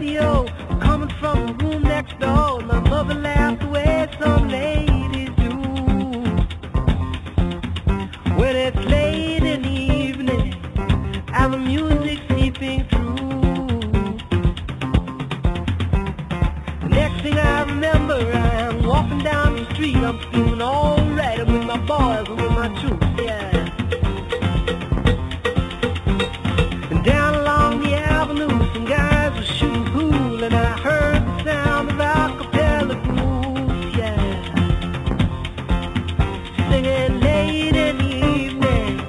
radio coming from the room next door. My mother laughed the way some ladies do. When it's late in the evening and the music's seeping through, the next thing I remember, I'm walking down the street. I'm feeling alright. I'm with my boys and with my troops, yeah. And down along the avenue, some guys were shooting pool, and I heard the sound of a-cappella grooves, yeah. Singing late in the evening,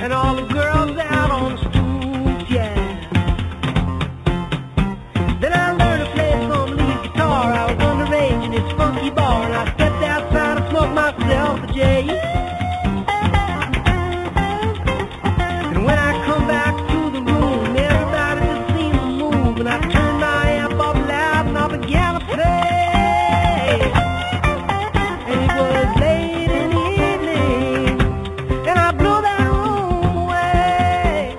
and all the girls out on the stoop, yeah. Then I learned to play some lead guitar. I was underage in this funky bar, and I stepped outside and smoked myself a J. And when I come back to the room, everybody just seemed to move, and I turned my amp up loud and I began to play. And it was late in the evening, and I blew that room away.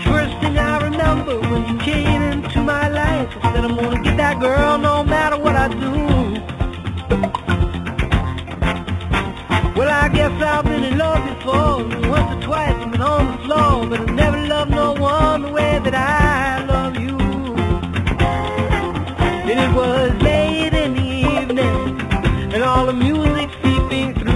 First thing I remember when you came into my life, I said I'm gonna get that girl no matter what I do. Well, I guess I've been in love before, once or twice I've been on the floor, but I never loved no one the way that I love you. And it was late in the evening, and all the music seeping through.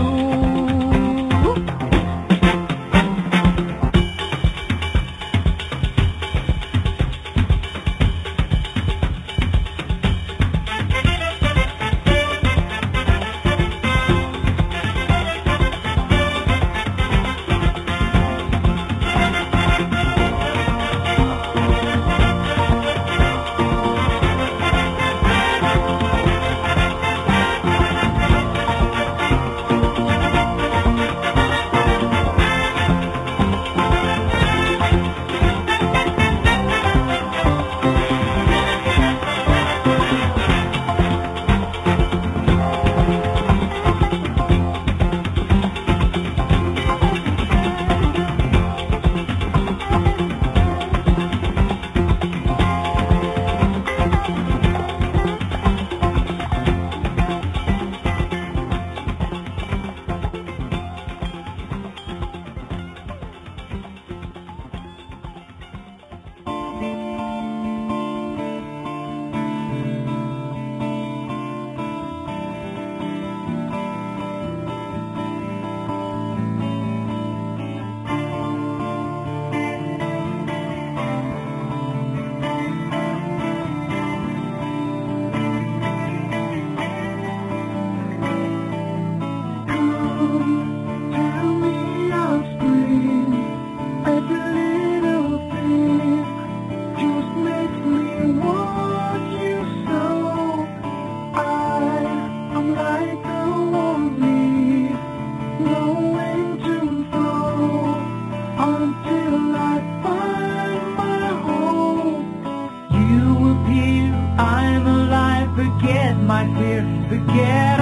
I'm alive, forget my fear, forget